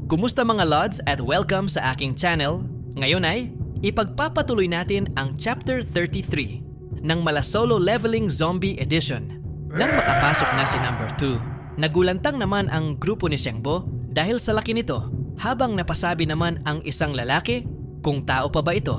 Kumusta mga Lods at welcome sa aking channel. Ngayon ay ipagpapatuloy natin ang Chapter 33 ng Mala Solo Leveling Zombie Edition. Nang makapasok na si number 2, nagulantang naman ang grupo ni Shengbo dahil sa laki nito habang napasabi naman ang isang lalaki kung tao pa ba ito.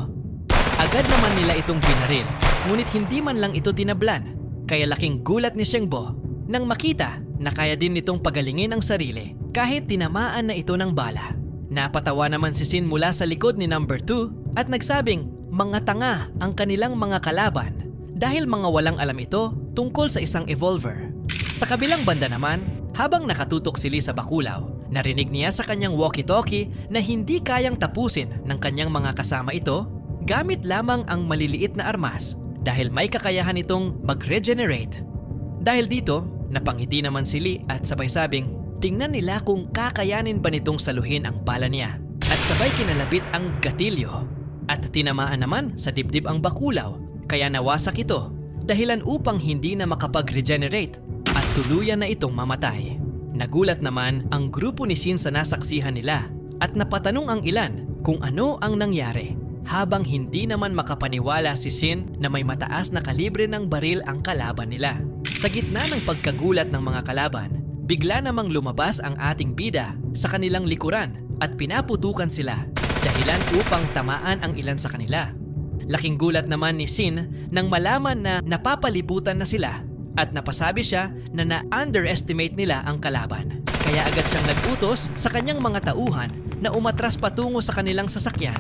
Agad naman nila itong binaril ngunit hindi man lang ito tinablan kaya laking gulat ni Shengbo nang makita na kaya din nitong pagalingin ang sarili kahit tinamaan na ito ng bala. Napatawa naman si Sin mula sa likod ni number 2 at nagsabing mga tanga ang kanilang mga kalaban dahil mga walang alam ito tungkol sa isang evolver. Sa kabilang banda naman, habang nakatutok si Lee sa bakulaw, narinig niya sa kanyang walkie-talkie na hindi kayang tapusin ng kanyang mga kasama ito gamit lamang ang maliliit na armas dahil may kakayahan itong mag-regenerate. Dahil dito, napangiti naman si Lee at sabay sabing tingnan nila kung kakayanin ba nitong saluhin ang bala niya at sabay kinalabit ang gatilyo at tinamaan naman sa dibdib ang bakulaw kaya nawasak ito dahilan upang hindi na makapag-regenerate at tuluyan na itong mamatay. Nagulat naman ang grupo ni Sin sa nasaksihan nila at napatanong ang ilan kung ano ang nangyari habang hindi naman makapaniwala si Sin na may mataas na kalibre ng baril ang kalaban nila. Sa gitna ng pagkagulat ng mga kalaban, bigla namang lumabas ang ating bida sa kanilang likuran at pinaputukan sila dahilan upang tamaan ang ilan sa kanila. Laking gulat naman ni Sin nang malaman na napapalibutan na sila at napasabi siya na na-underestimate nila ang kalaban. Kaya agad siyang nagutos sa kanyang mga tauhan na umatras patungo sa kanilang sasakyan.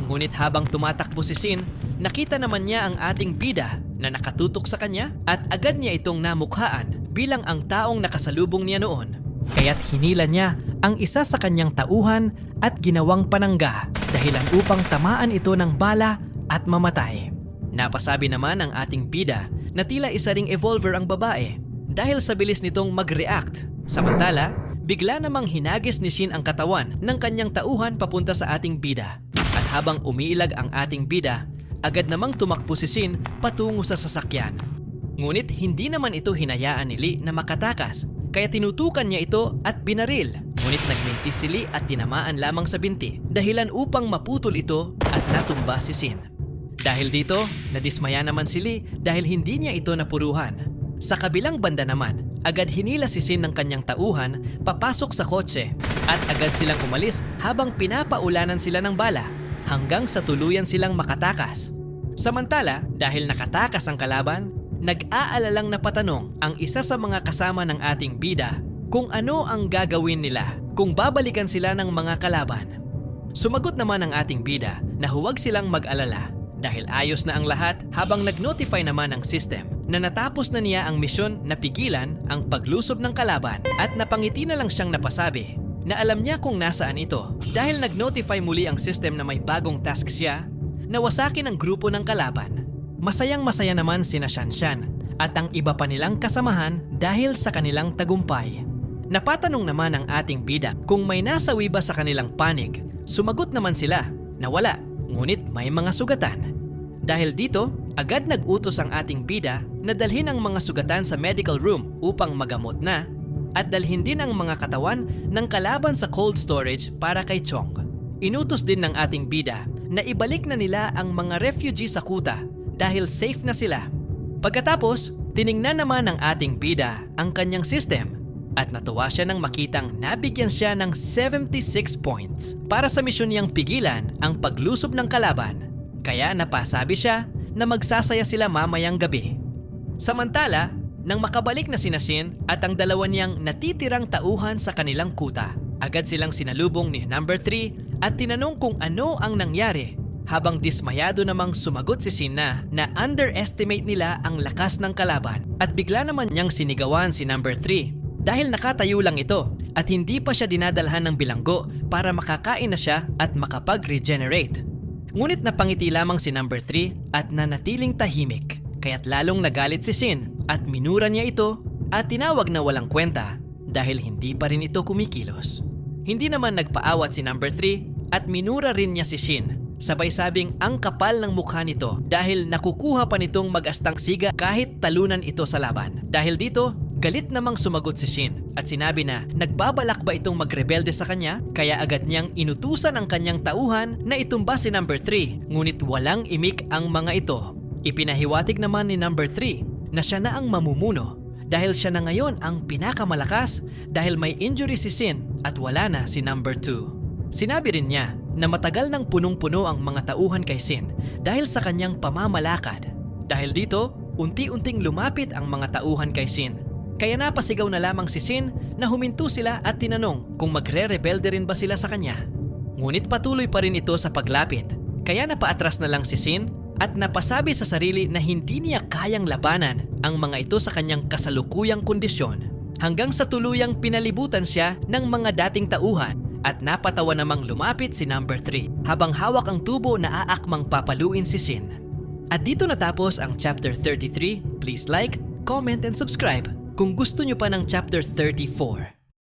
Ngunit habang tumatakbo si Sin, nakita naman niya ang ating bida na nakatutok sa kanya at agad niya itong namukhaan bilang ang taong nakasalubong niya noon. Kaya't hinila niya ang isa sa kanyang tauhan at ginawang panangga dahilan upang tamaan ito ng bala at mamatay. Napasabi naman ang ating bida na tila isa ring evolver ang babae dahil sa bilis nitong mag-react. Samantala, bigla namang hinagis ni Shin ang katawan ng kanyang tauhan papunta sa ating bida. At habang umiilag ang ating bida, agad namang tumakbo si Sin patungo sa sasakyan. Ngunit hindi naman ito hinayaan ni Lee na makatakas kaya tinutukan niya ito at binaril. Ngunit nagmintis si Lee at tinamaan lamang sa binti dahilan upang maputol ito at natumba si Sin. Dahil dito, nadismaya naman si Lee dahil hindi niya ito napuruhan. Sa kabilang banda naman, agad hinila si Sin ng kanyang tauhan papasok sa kotse at agad silang umalis habang pinapaulanan sila ng bala hanggang sa tuluyan silang makatakas. Samantala, dahil nakatakas ang kalaban, nag-aalalang napatanong ang isa sa mga kasama ng ating bida kung ano ang gagawin nila kung babalikan sila ng mga kalaban. Sumagot naman ang ating bida na huwag silang mag-alala dahil ayos na ang lahat habang nag-notify naman ang system na natapos na niya ang misyon na pigilan ang paglusob ng kalaban at napangiti na lang siyang napasabi na alam niya kung nasaan ito dahil nag-notify muli ang system na may bagong task siya na wasakin ang grupo ng kalaban. Masayang-masaya naman sina Shanshan at ang iba pa nilang kasamahan dahil sa kanilang tagumpay. Napatanong naman ang ating bida kung may nasawi ba sa kanilang panig. Sumagot naman sila na wala, ngunit may mga sugatan. Dahil dito, agad nag-utos ang ating bida na dalhin ang mga sugatan sa medical room upang magamot na at dalhin din ang mga katawan ng kalaban sa cold storage para kay Chong. Inutos din ng ating bida na ibalik na nila ang mga refugee sa kuta dahil safe na sila. Pagkatapos, tiningnan naman ng ating bida ang kanyang system at natuwa siya nang makitang nabigyan siya ng 76 points para sa misyon niyang pigilan ang paglusob ng kalaban. Kaya napasabi siya na magsasaya sila mamayang gabi. Samantala, nang makabalik na sina Sin at ang dalawa niyang natitirang tauhan sa kanilang kuta, agad silang sinalubong ni number 3 at tinanong kung ano ang nangyari. Habang dismayado namang sumagot si Sin na underestimate nila ang lakas ng kalaban at bigla naman niyang sinigawan si number 3 dahil nakatayo lang ito at hindi pa siya dinadalhan ng bilanggo para makakain na siya at makapag-regenerate. Ngunit napangiti lamang si number 3 at nanatiling tahimik kaya't lalong nagalit si Sin at minura niya ito at tinawag na walang kwenta dahil hindi pa rin ito kumikilos. Hindi naman nagpaawat si number 3 at minura rin niya si Shin. Sabay sabing ang kapal ng mukha nito dahil nakukuha pa nitong mag-astang siga kahit talunan ito sa laban. Dahil dito, Galit namang sumagot si Shin at sinabi na nagbabalak ba itong magrebelde sa kanya kaya agad niyang inutusan ang kanyang tauhan na itumba si number 3 ngunit walang imik ang mga ito. Ipinahiwatig naman ni number 3 na siya na ang mamumuno dahil siya na ngayon ang pinakamalakas dahil may injury si Shin at wala na si number 2. Sinabi rin niya na matagal nang punong-puno ang mga tauhan kay Shin dahil sa kanyang pamamalakad. Dahil dito, unti-unting lumapit ang mga tauhan kay Shin. Kaya napasigaw na lamang si Shin na huminto sila at tinanong kung magre-rebelde rin ba sila sa kanya. Ngunit patuloy pa rin ito sa paglapit, kaya napaatras na lang si Shin at napasabi sa sarili na hindi niya kayang labanan ang mga ito sa kanyang kasalukuyang kondisyon. Hanggang sa tuluyang pinalibutan siya ng mga dating tauhan at napatawa namang lumapit si number 3 habang hawak ang tubo na aakmang papaluin si Shin. At dito natapos ang chapter 33. Please like, comment and subscribe kung gusto nyo pa ng chapter 34.